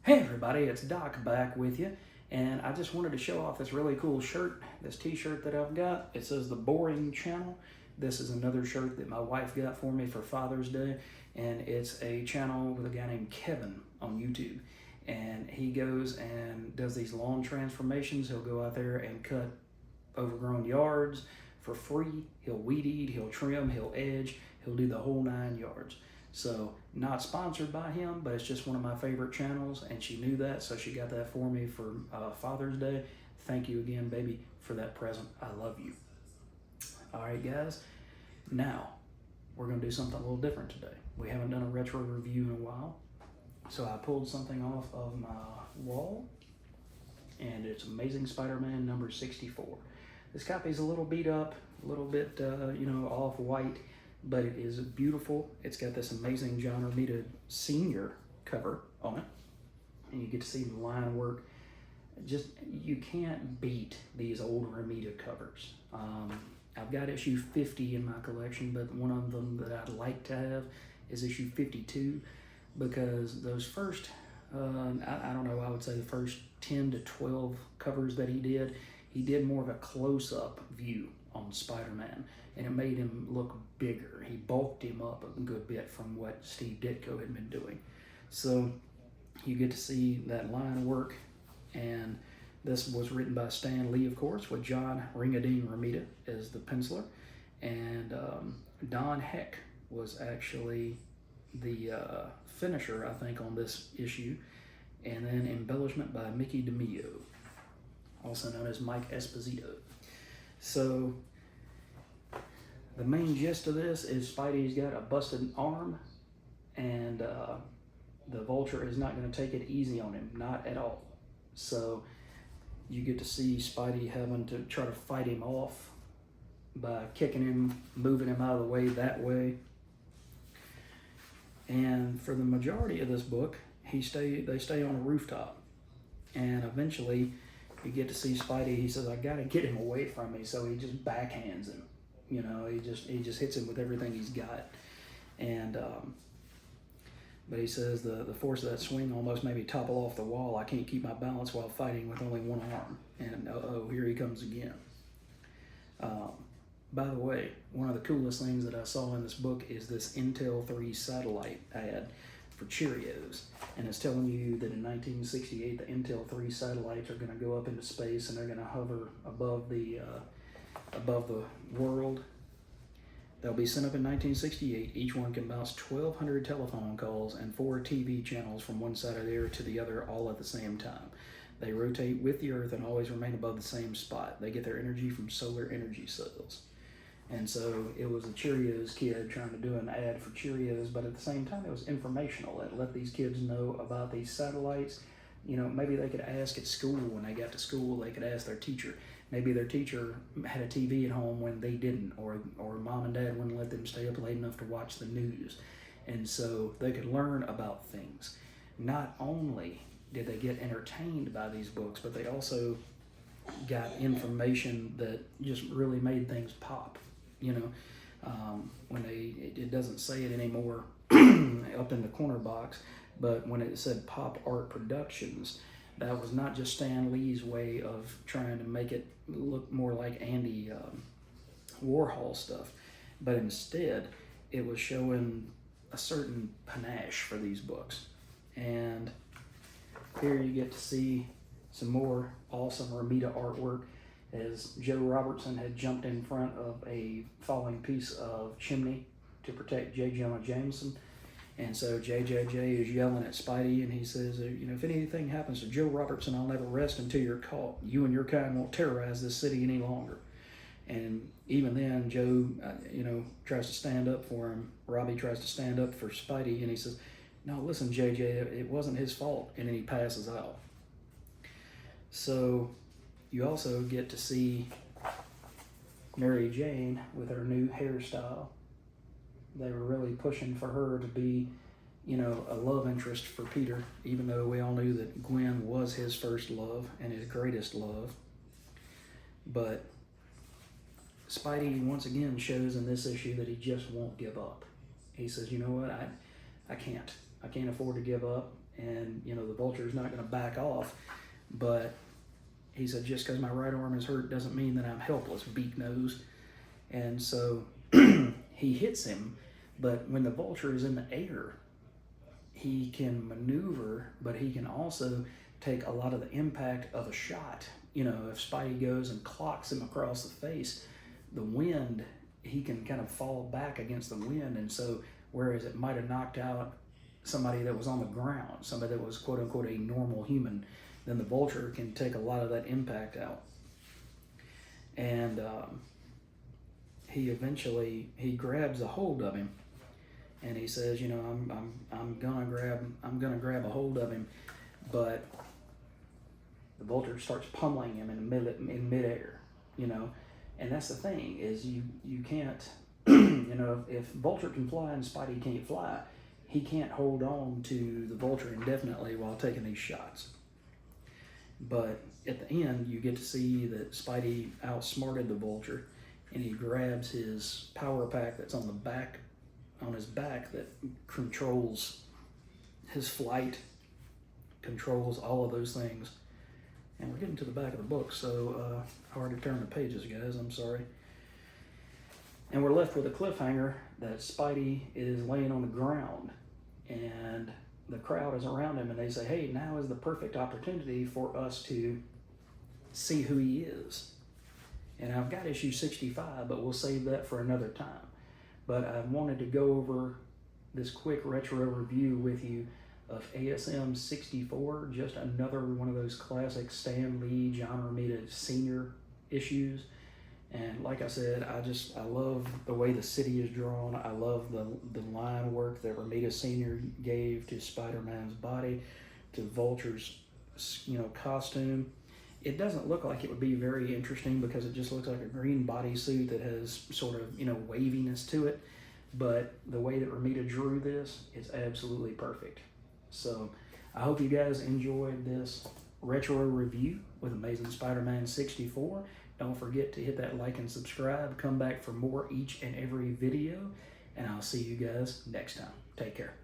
Hey everybody, it's Doc back with you, and I just wanted to show off this really cool shirt, this t-shirt that I've got. It says The Boring Channel. This is another shirt that my wife got for me for Father's Day, and it's a channel with a guy named Kevin on YouTube. And he goes and does these lawn transformations. He'll go out there and cut overgrown yards for free. He'll weed eat, he'll trim, he'll edge, he'll do the whole 9 yards. So not sponsored by him, but it's just one of my favorite channels, and she knew that, so she got that for me for Father's Day. Thank you again, baby, for that present. I love you. All right, guys. Now, we're going to do something a little different today. We haven't done a retro review in a while, so I pulled something off of my wall, and it's Amazing Spider-Man number 64. This copy's a little beat up, a little bit, off-white, but it is beautiful. It's got this amazing John Romita Sr. cover on it, and you get to see the line work. Just, you can't beat these old Romita covers. I've got issue 50 in my collection, but one of them that I'd like to have is issue 52, because those first, I don't know, I would say the first 10 to 12 covers that he did more of a close-up view on Spider-Man, and it made him look bigger. He bulked him up a good bit from what Steve Ditko had been doing. So you get to see that line work, and this was written by Stan Lee, of course, with John Ringadine Romita as the penciler, and Don Heck was actually the finisher, I think, on this issue, and then embellishment by Mickey Demeo, also known as Mike Esposito. So the main gist of this is Spidey's got a busted arm, and the Vulture is not going to take it easy on him, not at all. So you get to see Spidey having to try to fight him off by kicking him, moving him out of the way that way. And for the majority of this book, they stay on a rooftop, and eventually you get to see Spidey. He says, "I got to get him away from me," so he just backhands him. You know, he just hits him with everything he's got, and but he says the force of that swing almost made me topple off the wall. I can't keep my balance while fighting with only one arm. And here he comes again. By the way, one of the coolest things that I saw in this book is this Intel 3 satellite ad for Cheerios, and it's telling you that in 1968 the Intel 3 satellites are going to go up into space, and they're going to hover above the world. They'll be sent up in 1968. Each one can bounce 1,200 telephone calls and 4 TV channels from one side of the earth to the other, all at the same time. They rotate with the earth and always remain above the same spot. They get their energy from solar energy cells. And so it was a Cheerios kid trying to do an ad for Cheerios, but at the same time it was informational. It let these kids know about these satellites. You know, maybe they could ask at school, when they got to school, they could ask their teacher. Maybe their teacher had a TV at home when they didn't, or mom and dad wouldn't let them stay up late enough to watch the news. And so they could learn about things. Not only did they get entertained by these books, but they also got information that just really made things pop. You know, when it doesn't say it anymore up in the corner box, but when it said Pop Art Productions, that was not just Stan Lee's way of trying to make it look more like Andy Warhol stuff, but instead it was showing a certain panache for these books. And here you get to see some more awesome Romita artwork, as Joe Robertson had jumped in front of a falling piece of chimney to protect J. Jonah Jameson. And so JJJ is yelling at Spidey, and he says, if anything happens to Joe Robertson, I'll never rest until you're caught. You and your kind won't terrorize this city any longer. And even then, Joe, tries to stand up for him. Robbie tries to stand up for Spidey, and he says, "No, listen, JJ, it wasn't his fault." And then he passes out. So you also get to see Mary Jane with her new hairstyle. They were really pushing for her to be, a love interest for Peter, even though we all knew that Gwen was his first love and his greatest love. But Spidey once again shows in this issue that he just won't give up. He says, "You know what, I can't. I can't afford to give up, and you know the Vulture's not going to back off. But he said, just because my right arm is hurt doesn't mean that I'm helpless, beak nose. And so he hits him, but when the Vulture is in the air, he can maneuver, but he can also take a lot of the impact of a shot. You know, if Spidey goes and clocks him across the face, the wind, he can kind of fall back against the wind. And so whereas it might have knocked out somebody that was on the ground, somebody that was quote unquote a normal human, then the Vulture can take a lot of that impact out. And he grabs a hold of him, and he says, you know, I'm gonna grab a hold of him, but the Vulture starts pummeling him in midair, you know. And that's the thing, is you can't, you know, if Vulture can fly and Spidey can't fly, he can't hold on to the Vulture indefinitely while taking these shots. But at the end, you get to see that Spidey outsmarted the Vulture, and he grabs his power pack that's on his back that controls his flight, controls all of those things. And we're getting to the back of the book, so hard to turn the pages, guys, I'm sorry. And we're left with a cliffhanger that Spidey is laying on the ground, and the crowd is around him, and they say, hey, now is the perfect opportunity for us to see who he is. And I've got issue 65, but we'll save that for another time. But I wanted to go over this quick retro review with you of ASM 64, just another one of those classic Stan Lee, John Romita Sr. issues. And like I said, I love the way the city is drawn. I love the line work that Romita Sr. gave to Spider-Man's body, to Vulture's, you know, costume. It doesn't look like it would be very interesting because it just looks like a green bodysuit that has sort of, you know, waviness to it. But the way that Romita drew this is absolutely perfect. So I hope you guys enjoyed this retro review with Amazing Spider-Man 64. Don't forget to hit that like and subscribe. Come back for more each and every video, and I'll see you guys next time. Take care.